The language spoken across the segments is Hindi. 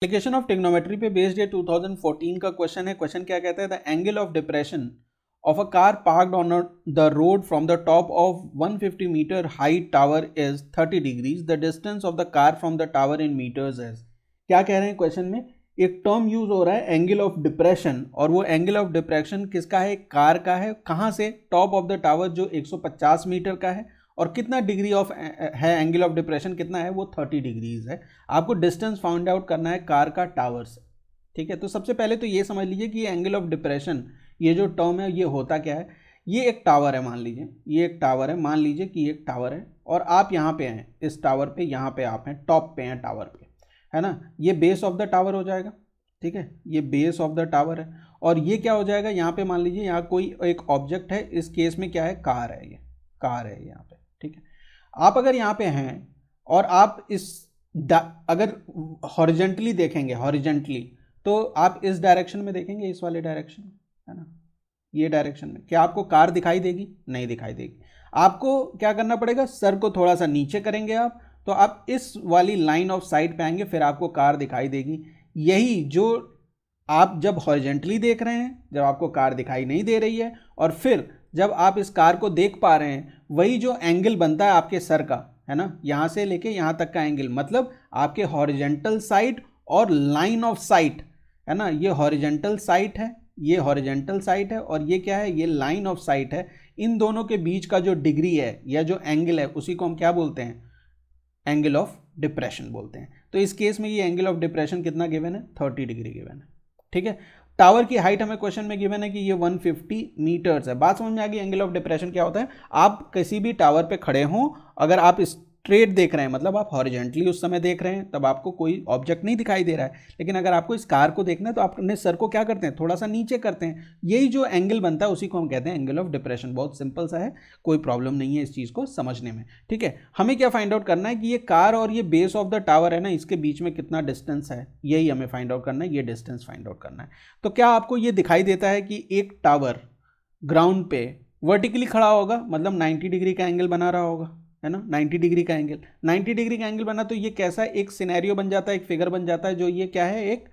एप्लीकेशन ऑफ ट्रिग्नोमेट्री पे बेस्ड ये 2014 का क्वेश्चन है। क्वेश्चन क्या कहता है, the angle of depression of a car parked on the road from the top of 150 metre height tower is 30 degrees, the distance of the car from the tower in metres is. क्या कह रहे हैं क्वेश्चन में, एक टर्म यूज हो रहा है एंगल ऑफ डिप्रेशन, और वो एंगल ऑफ डिप्रेशन किसका है, कार का है। कहाँ से, टॉप ऑफ द टावर जो 150 मीटर का है, और कितना डिग्री ऑफ है एंगल ऑफ डिप्रेशन कितना है, वो 30 डिग्रीज है। आपको डिस्टेंस फाइंड आउट करना है कार का टावर से। ठीक है, तो सबसे पहले तो ये समझ लीजिए कि ये एंगल ऑफ डिप्रेशन, ये जो टर्म है ये होता क्या है। ये एक टावर है, मान लीजिए ये एक टावर है, मान लीजिए कि एक टावर है और आप यहाँ पे हैं, इस टावर पे, यहाँ पे आप हैं, टॉप पे हैं टावर पे, है ना। ये बेस ऑफ द टावर हो जाएगा। ठीक है, ये बेस ऑफ द टावर है, और ये क्या हो जाएगा, यहाँ पे मान लीजिए यहाँ कोई एक ऑब्जेक्ट है, इस केस में क्या है, कार है, ये कार है यहाँ पे। ठीक है, आप अगर यहाँ पे हैं और आप इस अगर हॉरिजेंटली देखेंगे, हॉरिजेंटली, तो आप इस डायरेक्शन में देखेंगे, इस वाले डायरेक्शन में, है ना, ये डायरेक्शन में, क्या आपको कार दिखाई देगी, नहीं दिखाई देगी। आपको क्या करना पड़ेगा, सर को थोड़ा सा नीचे करेंगे आप, तो आप इस वाली लाइन ऑफ साइट पे आएंगे, फिर आपको कार दिखाई देगी। यही जो आप जब हॉरिजेंटली देख रहे हैं, जब आपको कार दिखाई नहीं दे रही है, और फिर जब आप इस कार को देख पा रहे हैं, वही जो एंगल बनता है आपके सर का, है ना, यहाँ से लेके यहाँ तक का एंगल, मतलब आपके हॉरिजेंटल साइड और लाइन ऑफ साइट, है ना, ये हॉरिजेंटल साइट है, ये हॉरिजेंटल साइट है, और ये क्या है, ये लाइन ऑफ साइट है। इन दोनों के बीच का जो डिग्री है या जो एंगल है, उसी को हम क्या बोलते हैं, एंगल ऑफ डिप्रेशन बोलते हैं। तो इस केस में ये एंगल ऑफ डिप्रेशन कितना गिवन है, 30 डिग्री गिवन है। ठीक है, टावर की हाइट हमें क्वेश्चन में गिवन है कि ये 150 मीटर्स है। बात समझ में आ गई, एंगल ऑफ डिप्रेशन क्या होता है। आप किसी भी टावर पे खड़े हों, अगर आप स्ट्रेट देख रहे हैं, मतलब आप हॉरिजेंटली उस समय देख रहे हैं, तब आपको कोई ऑब्जेक्ट नहीं दिखाई दे रहा है, लेकिन अगर आपको इस कार को देखना है तो आप अपने सर को क्या करते हैं, थोड़ा सा नीचे करते हैं। यही जो एंगल बनता है उसी को हम कहते हैं एंगल ऑफ डिप्रेशन। बहुत सिंपल सा है, कोई प्रॉब्लम नहीं है इस चीज़ को समझने में। ठीक है, हमें क्या फाइंड आउट करना है कि ये कार और ये बेस ऑफ द टावर है ना, इसके बीच में कितना डिस्टेंस है, यही हमें फाइंड आउट करना है, ये डिस्टेंस फाइंड आउट करना है। तो क्या आपको ये दिखाई देता है कि एक टावर ग्राउंड पे वर्टिकली खड़ा होगा, मतलब 90 डिग्री का एंगल बना रहा होगा, है ना, 90 डिग्री का एंगल, 90 डिग्री का एंगल बना, तो ये कैसा एक सिनेरियो बन जाता है, एक फिगर बन जाता है, जो ये क्या है, एक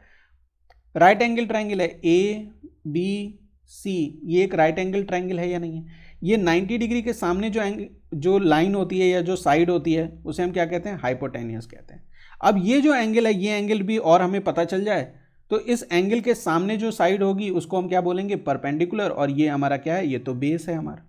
राइट एंगल ट्राइंगल है, ए बी सी, ये एक राइट एंगल ट्राइंगल है या नहीं है। ये 90 डिग्री के सामने जो लाइन होती है या जो साइड होती है, उसे हम क्या कहते हैं, हाइपोटेनियस कहते हैं। अब ये जो एंगल है, ये एंगल भी और हमें पता चल जाए, तो इस एंगल के सामने जो साइड होगी उसको हम क्या बोलेंगे, परपेंडिकुलर, और ये हमारा क्या है, ये तो बेस है हमारा।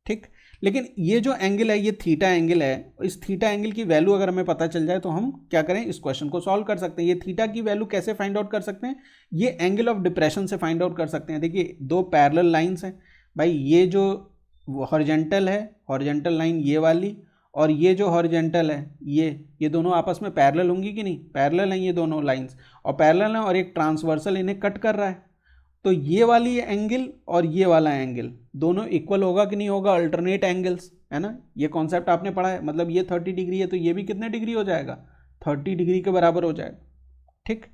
ठीक, लेकिन ये जो एंगल है, ये थीटा एंगल है, इस थीटा एंगल की वैल्यू अगर हमें पता चल जाए तो हम क्या करें, इस क्वेश्चन को सॉल्व कर सकते हैं। ये थीटा की वैल्यू कैसे फाइंड आउट कर सकते हैं, ये एंगल ऑफ डिप्रेशन से फाइंड आउट कर सकते हैं। देखिए, दो पैरेलल लाइंस हैं भाई, ये जो हॉरिजेंटल है, हॉरिजेंटल लाइन ये वाली, और ये जो हॉरिजेंटल है, ये दोनों आपस में पैरेलल होंगी कि नहीं, पैरेलल हैं ये दोनों लाइंस, और पैरेलल हैं, और एक ट्रांसवर्सल इन्हें कट कर रहा है। तो ये वाली एंगल और ये वाला एंगल दोनों इक्वल होगा कि नहीं होगा, अल्टरनेट एंगल्स, है ना, ये कॉन्सेप्ट आपने पढ़ा है। मतलब ये 30 डिग्री है तो ये भी कितने डिग्री हो जाएगा, 30 डिग्री के बराबर हो जाएगा। ठीक,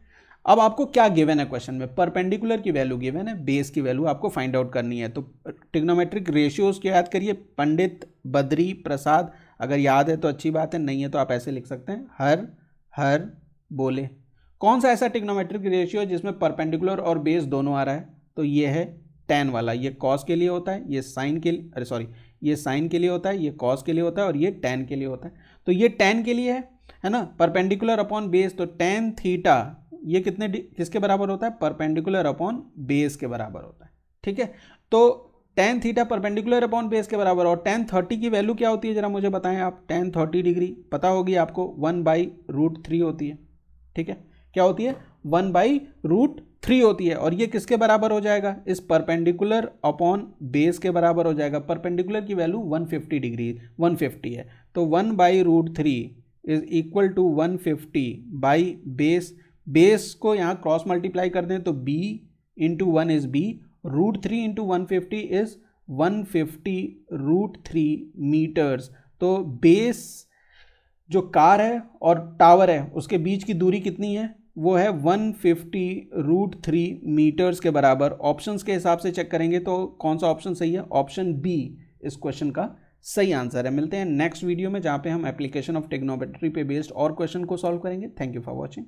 अब आपको क्या गिवन है क्वेश्चन में, परपेंडिकुलर की वैल्यू गिवन है, बेस की वैल्यू आपको फाइंड आउट करनी है। तो ट्रिग्नोमेट्रिक रेशियोज की याद करिए, पंडित बद्री प्रसाद, अगर याद है तो अच्छी बात है, नहीं है तो आप ऐसे लिख सकते हैं, हर हर बोले। कौन सा ऐसा ट्रिग्नोमेट्रिक रेशियो है जिसमें परपेंडिकुलर और बेस दोनों आ रहा है, तो ये है tan वाला, ये cos के लिए होता है, ये साइन के लिए, अरे सॉरी, ये साइन के लिए होता है, ये cos के लिए होता है, और ये tan के लिए होता है। तो ये tan के लिए है ना, परपेंडिकुलर अपॉन बेस, तो tan थीटा ये किसके बराबर होता है, परपेंडिकुलर अपॉन बेस के बराबर होता है। ठीक है, तो tan theta perpendicular upon base के बराबर, और tan 30 की वैल्यू क्या होती है, जरा मुझे बताएं आप। tan 30 डिग्री पता होगी आपको, 1/√3 होती है। ठीक है, क्या होती है, 1/√3 होती है, और ये किसके बराबर हो जाएगा, इस परपेंडिकुलर अपॉन बेस के बराबर हो जाएगा। परपेंडिकुलर की वैल्यू 150 डिग्री 150 है, तो 1/√3 is equal to 150 by base. Base को यहाँ क्रॉस मल्टीप्लाई कर दें तो b into 1 is b, √3 into 150 is 150√3 metres. तो बेस जो कार है और टावर है उसके बीच की दूरी कितनी है, वो है 150√3 मीटर्स के बराबर। ऑप्शंस के हिसाब से चेक करेंगे तो कौन सा ऑप्शन सही है, ऑप्शन बी इस क्वेश्चन का सही आंसर है। मिलते हैं नेक्स्ट वीडियो में, जहाँ पे हम एप्लीकेशन ऑफ ट्रिग्नोमेट्री पे बेस्ड और क्वेश्चन को सॉल्व करेंगे। Thank you for watching.